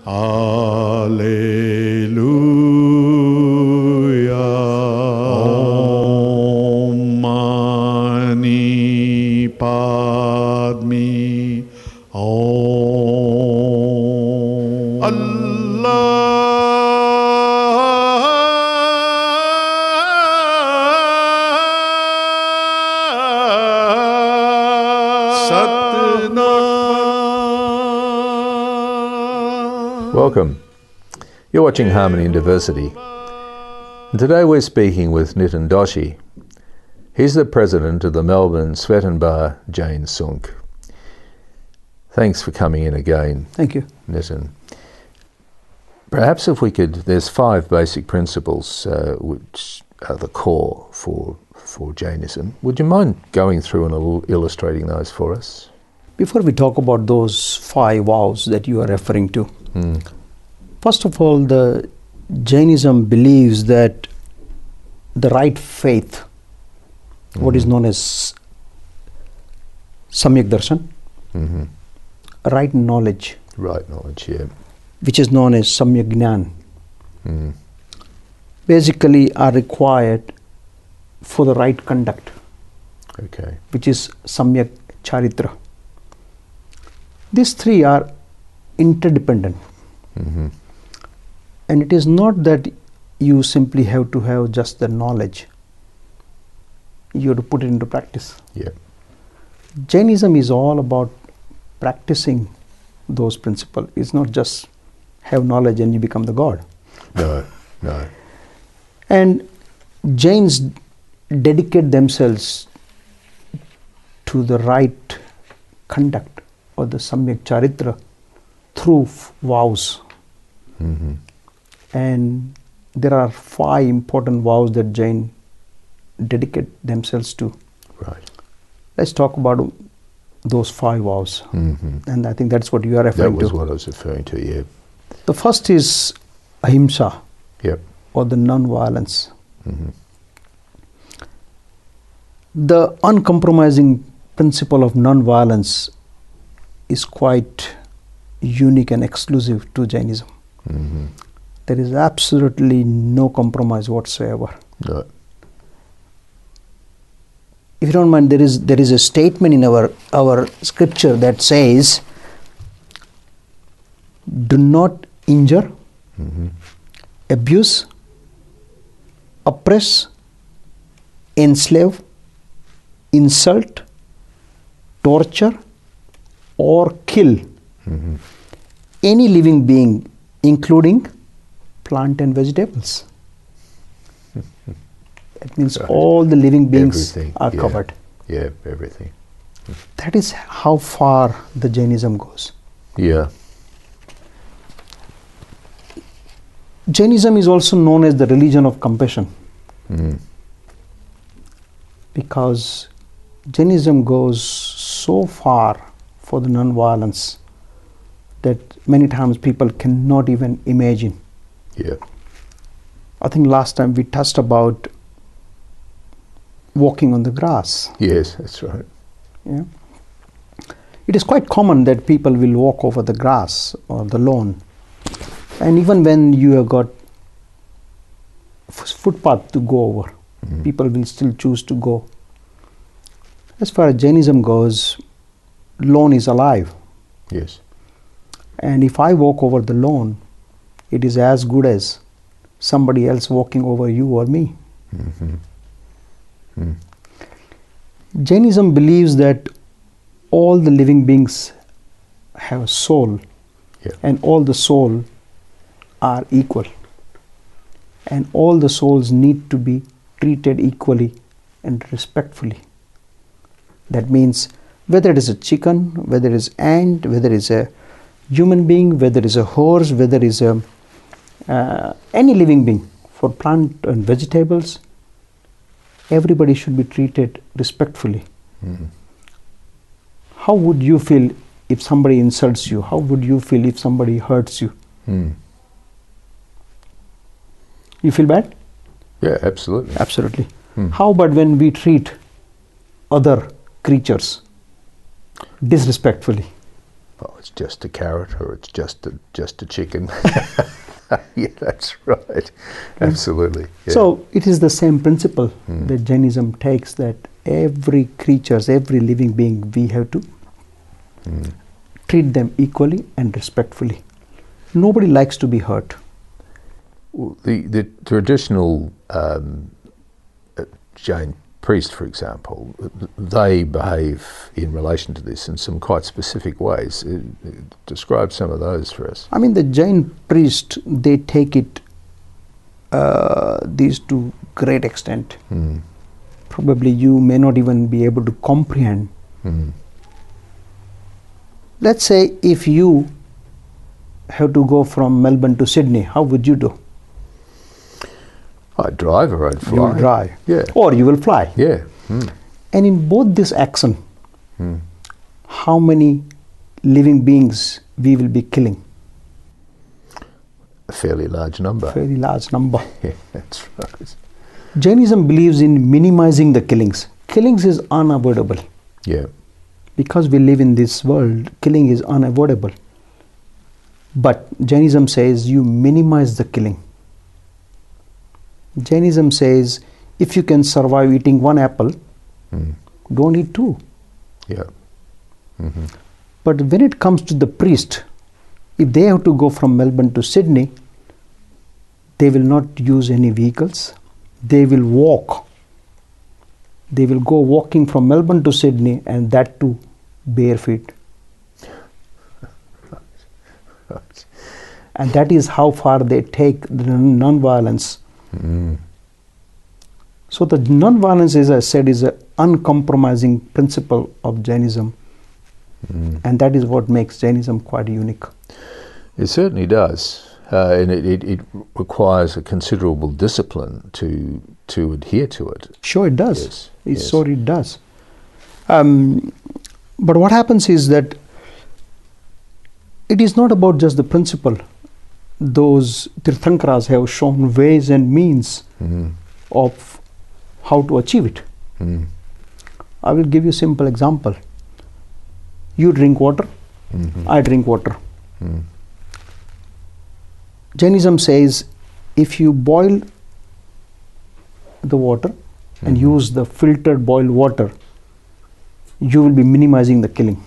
Alleluia. Om Mani Padme. Om Allah. Welcome. You're watching Harmony and Diversity. And today we're speaking with Nitin Doshi. He's the president of the Melbourne Shwetambar Jain Sangh. Thanks for coming in again. Thank you. Nitin. Perhaps if we could, there's 5 basic principles which are the core for Jainism. Would you mind going through and illustrating those for us? Before we talk about those 5 vows that you are referring to, first of all, the Jainism believes that the right faith, what is known as Samyak Darshan, right knowledge, yeah. which is known as Samyak Gnan, basically are required for the right conduct, which is Samyak Charitra. These 3 are interdependent. And it is not that you simply have to have just the knowledge. You have to put it into practice. Yeah. Jainism is all about practicing those principles. It's not just have knowledge and you become the God. No. And Jains dedicate themselves to the right conduct or the Samyak Charitra through vows. And there are 5 important vows that Jain dedicate themselves to. Right. Let's talk about those 5 vows. And I think that's what you are referring to. That was what I was referring to, yeah. The first is ahimsa, Yep. or the non-violence. The uncompromising principle of non-violence is quite unique and exclusive to Jainism. There is absolutely no compromise whatsoever. No. If you don't mind, there is a statement in our scripture that says, do not injure, abuse, oppress, enslave, insult, torture, or kill any living being, including plant and vegetables. That means all the living beings are covered. Yeah, everything. That is how far the Jainism goes. Yeah. Jainism is also known as the religion of compassion. Because Jainism goes so far for the non-violence that many times people cannot even imagine. Yeah. I think last time we touched about walking on the grass. Yes, that's right. Yeah. It is quite common that people will walk over the grass or the lawn. And even when you have got footpath to go over, people will still choose to go. As far as Jainism goes, lawn is alive. Yes. And if I walk over the lawn, it is as good as somebody else walking over you or me. Jainism believes that all the living beings have a soul, and all the soul are equal. And all the souls need to be treated equally and respectfully. That means whether it is a chicken, whether it is ant, whether it is a human being, whether it is a horse, whether it is any living being, for plant and vegetables, everybody should be treated respectfully. How would you feel if somebody insults you? How would you feel if somebody hurts you? You feel bad? Yeah, absolutely. Absolutely. How about when we treat other creatures disrespectfully? oh, it's just a carrot, or it's just a chicken. Yeah, that's right. Absolutely. Yeah. So it is the same principle that Jainism takes, that every creature, every living being, we have to treat them equally and respectfully. Nobody likes to be hurt. The traditional Jain priest, for example, they behave in relation to this in some quite specific ways. Describe some of those for us. I mean, the Jain priest, they take it these to great extent. Probably you may not even be able to comprehend. Let's say if you have to go from Melbourne to Sydney, how would you do? I'd drive or I'd fly. You will drive. Yeah. Or you will fly. Yeah. And in both this action, how many living beings we will be killing? A fairly large number. Very large number. Yeah, that's right. Jainism believes in minimizing the killings. Killings is unavoidable. Yeah. Because we live in this world, killing is unavoidable. But Jainism says you minimize the killing. Jainism says if you can survive eating one apple, don't eat two. Yeah. But when it comes to the priest, if they have to go from Melbourne to Sydney, they will not use any vehicles. They will walk. They will go walking from Melbourne to Sydney, and that too bare feet. Right. And that is how far they take the non-violence. So the non-violence, as I said, is an uncompromising principle of Jainism. And that is what makes Jainism quite unique. It certainly does. And it requires a considerable discipline to adhere to it. Sure, it does. Yes, It's yes. sure it does. But what happens is that it is not about just the principle. Those Tirthankaras have shown ways and means of how to achieve it. I will give you a simple example. You drink water, I drink water. Jainism says if you boil the water and use the filtered boiled water, you will be minimizing the killing.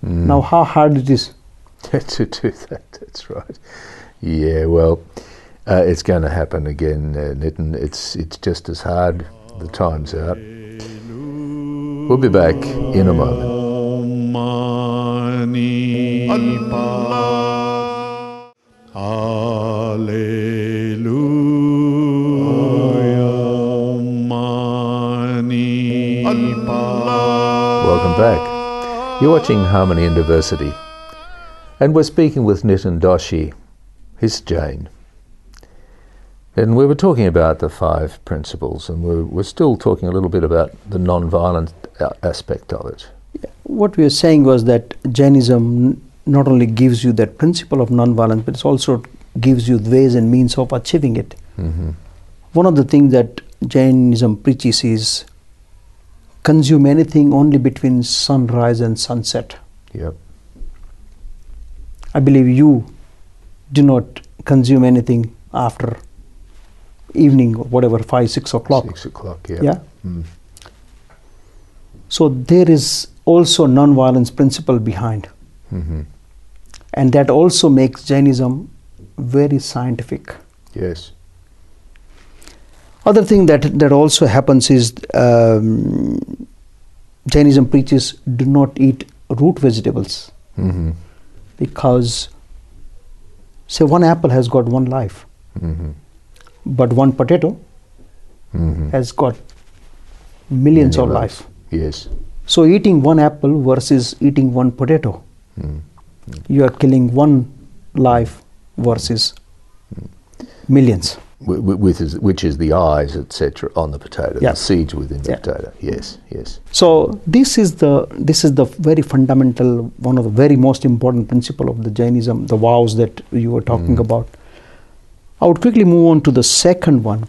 Now, how hard it is? To do that, that's right. Yeah, well, it's going to happen again, Nitin. It's just as hard. The time's out. We'll be back in a moment. Welcome back. You're watching Harmony and Diversity. And we're speaking with Nitin Doshi. He's Jain. And we were talking about the 5 principles, and we're still talking a little bit about the non-violent aspect of it. What we were saying was that Jainism not only gives you that principle of non-violence, but it also gives you ways and means of achieving it. One of the things that Jainism preaches is consume anything only between sunrise and sunset. Yep. I believe you do not consume anything after evening or whatever, 5, 6 o'clock. 6 o'clock, yeah. Yeah. So there is also non-violence principle behind. And that also makes Jainism very scientific. Yes. Other thing that also happens is Jainism preaches do not eat root vegetables. Because, say, one apple has got one life, but one potato has got millions of life. Yes. So eating one apple versus eating one potato, you are killing one life versus millions. Which is the eyes, etc., on the potato, Yeah. the seeds within the Yeah. potato. Yes, yes. So this is the very fundamental, one of the very most important principle of the Jainism, the vows that you were talking about. I would quickly move on to the second one,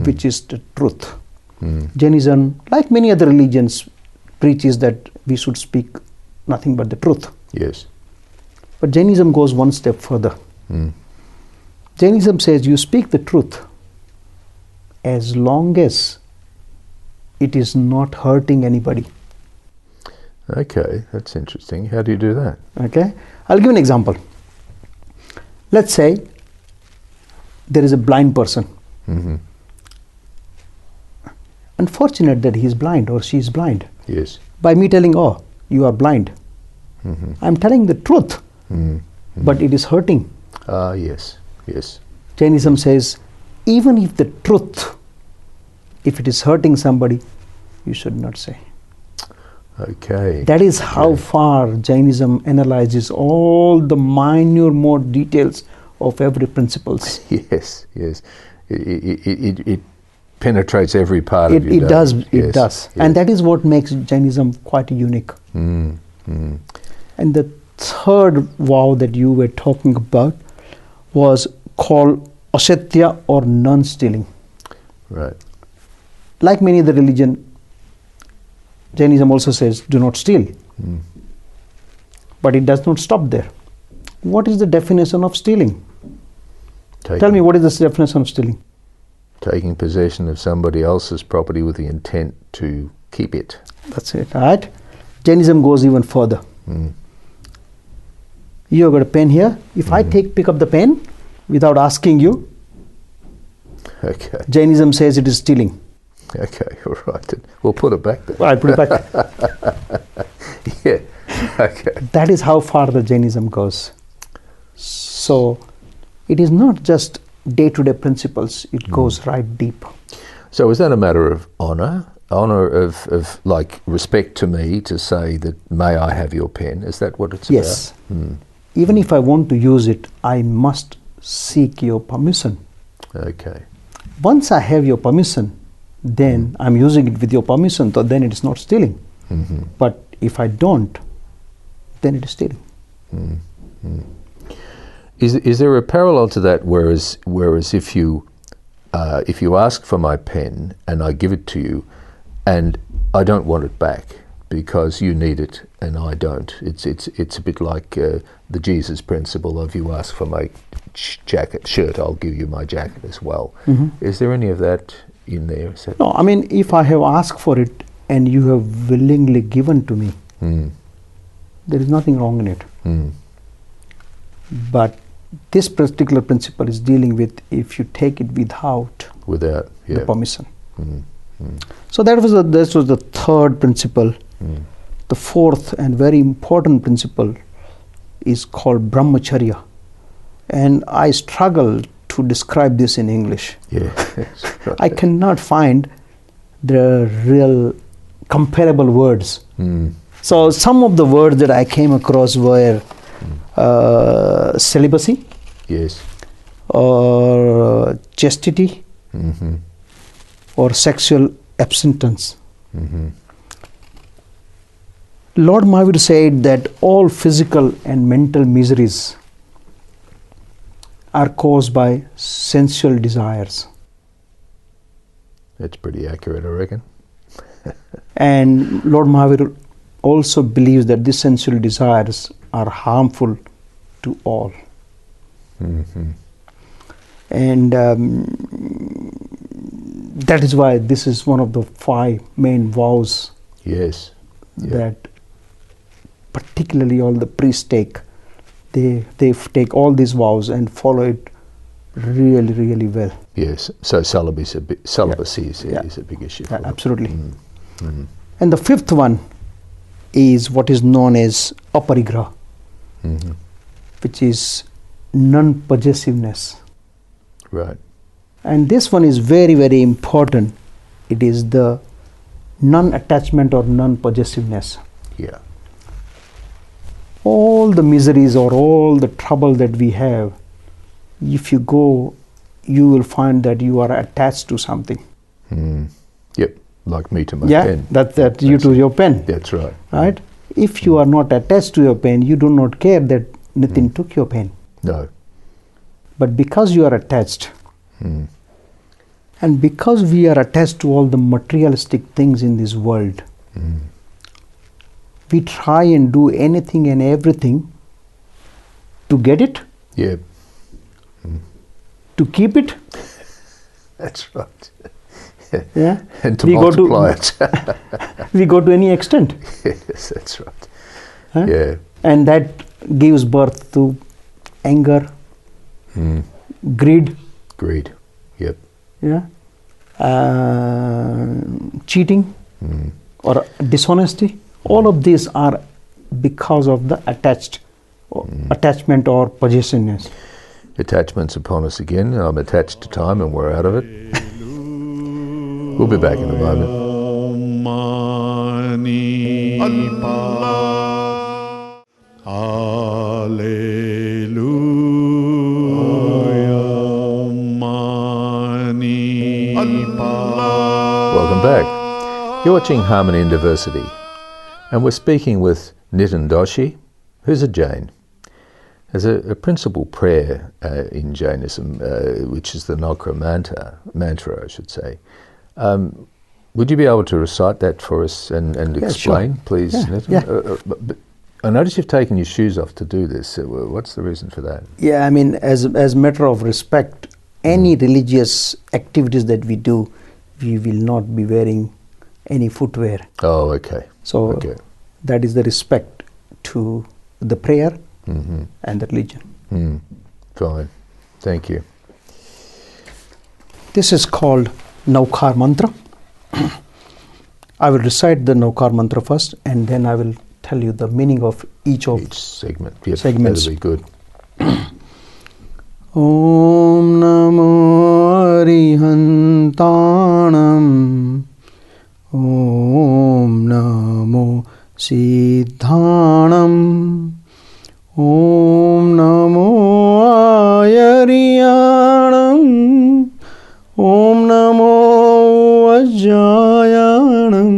which is the truth. Jainism, like many other religions, preaches that we should speak nothing but the truth. Yes. But Jainism goes one step further. Jainism says you speak the truth as long as it is not hurting anybody. Okay, that's interesting. How do you do that? Okay, I'll give an example. Let's say there is a blind person. Unfortunate that he is blind or she is blind. Yes. By me telling, oh, you are blind, I'm telling the truth, but it is hurting. Ah, yes, yes. Jainism says, even if the truth, if it is hurting somebody, you should not say. Okay. That is how far Jainism analyzes all the minor details of every principles. Yes, yes. It penetrates every part of your It day. does, Yes, it does. yes. And that is what makes Jainism quite unique. And the third vow that you were talking about was called asatya or non-stealing. Right. Like many other religion, Jainism also says do not steal. But it does not stop there. What is the definition of stealing? Tell me, what is the definition of stealing? Taking possession of somebody else's property with the intent to keep it. That's it, right? Jainism goes even further. You have got a pen here. If I pick up the pen without asking you, Okay. Jainism says it is stealing. Okay, all right. Then. We'll put it back then. I'll put it back. Yeah. Okay. That is how far the Jainism goes. So it is not just day-to-day principles, it goes right deep. So is that a matter of honour? Honour of like respect to me to say that may I have your pen? Is that what it's Yes. about? Even if I want to use it, I must seek your permission. Okay. Once I have your permission, then I'm using it with your permission, so then it is not stealing. But if I don't, then it is stealing. Is there a parallel to that? Whereas if you ask for my pen and I give it to you, and I don't want it back because you need it and I don't. It's a bit like the Jesus principle of you ask for my shirt, I'll give you my jacket as well. Is there any of that in there? Is that No, I mean, if I have asked for it and you have willingly given to me, there is nothing wrong in it. But this particular principle is dealing with if you take it without the permission. So that was the third principle. The fourth and very important principle is called brahmacharya, and I struggle to describe this in English. I cannot find the real comparable words. So some of the words that I came across were celibacy, yes, or chastity, or sexual abstinence. Lord Mahavir said that all physical and mental miseries are caused by sensual desires. That's pretty accurate, I reckon. And Lord Mahavir also believes that these sensual desires are harmful to all. And that is why this is one of the 5 main vows Yes. that particularly all the priests take. They take all these vows and follow it really, really well. Yes. So celibacy is a big issue. For them. Absolutely. And the 5th one is what is known as aparigraha, which is non-possessiveness. Right. And this one is very, very important. It is the non-attachment or non-possessiveness. Yeah. All the miseries or all the trouble that we have, if you go, you will find that you are attached to something. Yep. Like me to my Yeah, pen. that you to your pen. That's right. Right? If you are not attached to your pen, you do not care that Nitin took your pen. No. But because you are attached, and because we are attached to all the materialistic things in this world, we try and do anything and everything to get it, Yeah. to keep it. That's right. Yeah. And to We go to- multiply it. We go to any extent. Yes, that's right. Huh? Yeah. And that gives birth to anger, greed, Greed. Yep. yeah, cheating, or dishonesty. All of these are because of the attachment or possessiveness. Attachment's upon us again. I'm attached to time and we're out of it. We'll be back in a moment. Mani Allah. Alleluia. Mani Allah. Welcome back. You're watching Harmony and Diversity, and we're speaking with Nitin Doshi, who's a Jain. There's a principal prayer in Jainism, which is the Nokra mantra, I should say. Would you be able to recite that for us and explain, sure. please, Yeah, Nitin? yeah. But I notice you've taken your shoes off to do this. What's the reason for that? Yeah, I mean, as matter of respect, any religious activities that we do, we will not be wearing any footwear. Oh, okay. So Okay. that is the respect to the prayer and the religion. Fine. Thank you. This is called Naukar mantra. I will recite the Naukar mantra first, and then I will tell you the meaning of each Segment. Yep, segments. that'll be good. Om Namo Arihantanam. Om Namo Siddhanam. Om Namo Ayariyanam. Om Namo Vajjayanam.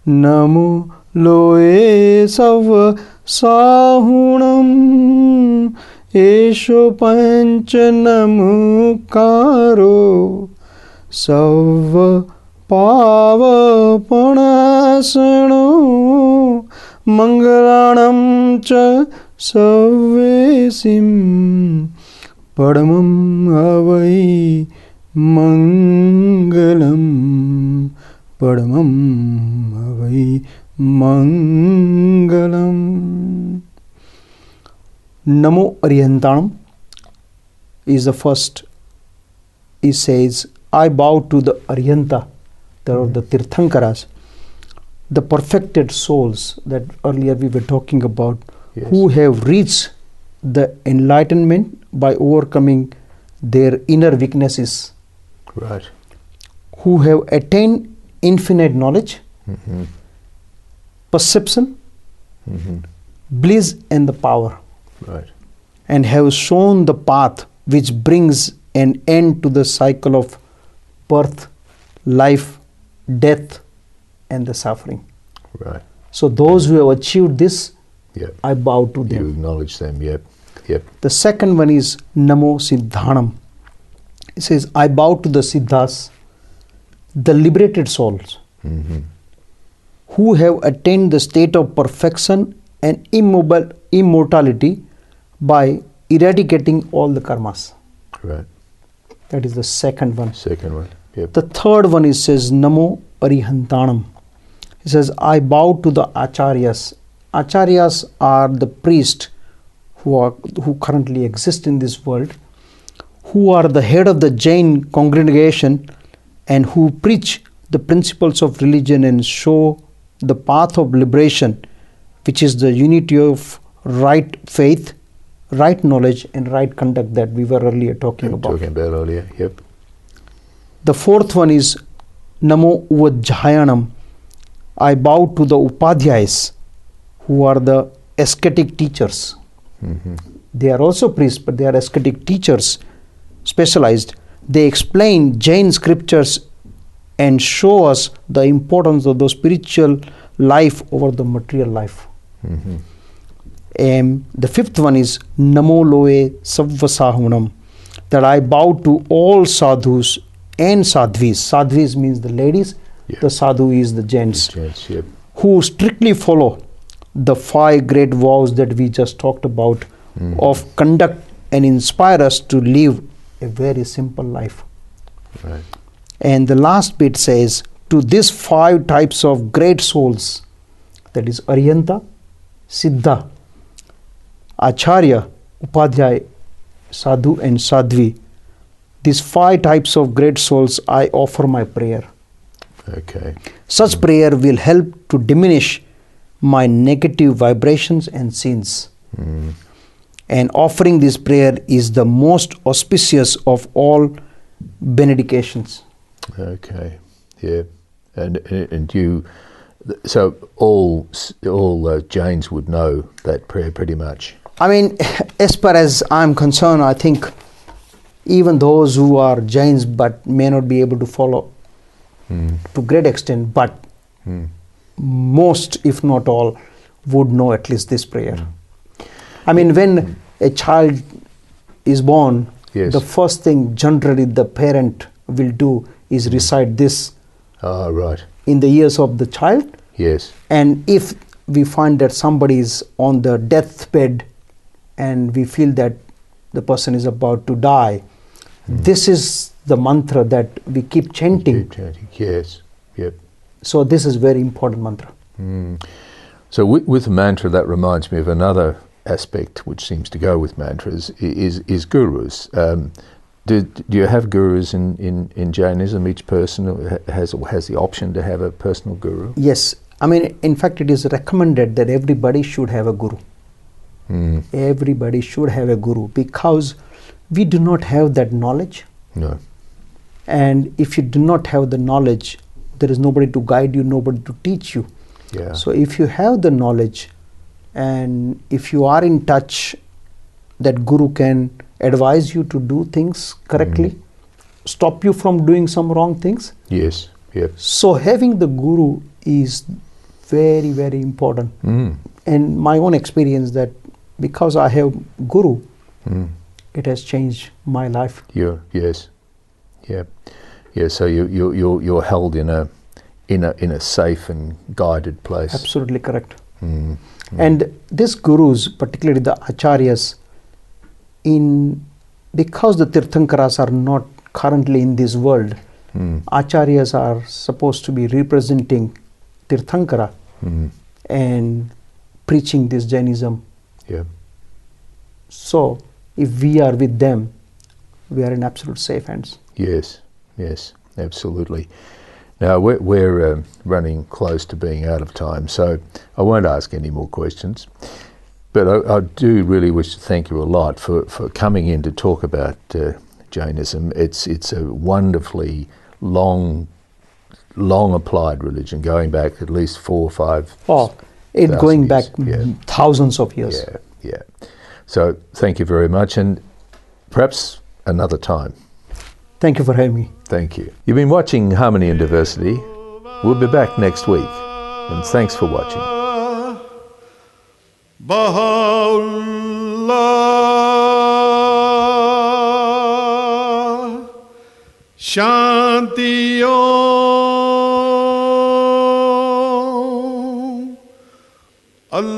Namo Loe Sav Sahunam. Esho Panchanamukaro Sav Pava Panasano Mangalanam Cha Savesim Padamam Avai Mangalam Padamam Avai Mangalam. Namo Arihantanam is the first. He says, I bow to the Arihanta, the Tirthankaras, the perfected souls that earlier we were talking about, Yes. who have reached the enlightenment by overcoming their inner weaknesses, Right. who have attained infinite knowledge, perception, bliss, and the power, Right. and have shown the path which brings an end to the cycle of birth, life, death, and the suffering. Right. So those who have achieved this, Yep. I bow to You them. acknowledge them. Yep. Yep. The second one is Namo Siddhanam. It says, I bow to the Siddhas, the liberated souls, who have attained the state of perfection and immortality by eradicating all the karmas. Right. That is the second one. Second one. Yep. The third one is says Namo Arihantanam. He says, I bow to the Acharyas. Acharyas are the priests who currently exist in this world, who are the head of the Jain congregation and who preach the principles of religion and show the path of liberation, which is the unity of right faith, right knowledge, and right conduct that we were earlier talking about. Talking about earlier. Yep. The fourth one is Namo Vajjayanam. I bow to the Upadhyayas, who are the ascetic teachers. They are also priests, but they are ascetic teachers, specialized. They explain Jain scriptures and show us the importance of the spiritual life over the material life. The fifth one is Namo Loe Savvasahunam, that I bow to all sadhus and sadhvis. Sadhvis means the ladies, Yeah. the sadhu is the gents. Gents. Yep. who strictly follow the 5 great vows that we just talked about, of conduct and inspire us to live a very simple life. Right. And the last bit says, to these 5 types of great souls, that is Aryanta, Siddha, Acharya, Upadhyay, Sadhu and Sadhvi, these 5 types of great souls, I offer my prayer. Okay. Such prayer will help to diminish my negative vibrations and sins. And offering this prayer is the most auspicious of all benedictions. Okay. Yeah. And you, so all Jains would know that prayer pretty much. I mean, as far as I'm concerned, I think even those who are Jains but may not be able to follow to great extent, but most, if not all, would know at least this prayer. I mean, when a child is born, Yes. the first thing generally the parent will do is recite this Ah, right. in the ears of the child. Yes. And if we find that somebody is on the deathbed and we feel that the person is about to die, this is the mantra that we keep chanting. Keep chanting. Yes. Yep. So this is very important mantra. So with mantra, that reminds me of another aspect which seems to go with mantras is gurus. Do you have gurus in Jainism? Each person has the option to have a personal guru? Yes. I mean, in fact, it is recommended that everybody should have a guru. Everybody should have a guru, because we do not have that knowledge. No. And if you do not have the knowledge, there is nobody to guide you, nobody to teach you. Yeah. So if you have the knowledge and if you are in touch, that guru can advise you to do things correctly, stop you from doing some wrong things. Yes. Yep. So having the guru is very, very important. And my own experience that because I have guru, it has changed my life. Yes. Yeah. Yeah. So you're held in a safe and guided place. Absolutely correct. And these gurus, particularly the acharyas, because the Tirthankaras are not currently in this world, acharyas are supposed to be representing Tirthankara and preaching this Jainism. Yeah. So if we are with them, we are in absolute safe hands. Yes. Yes. Absolutely. Now, we're running close to being out of time, so I won't ask any more questions. But I do really wish to thank you a lot for coming in to talk about Jainism. It's a wonderfully long applied religion, going back at least 4 or 5. Oh, it's going back Yeah. thousands of years. Yeah. So thank you very much, and perhaps another time. Thank you for having me. Thank you. You've been watching Harmony and Diversity. We'll be back next week, and thanks for watching. Baha'u'llah, Shanti Om, Allahu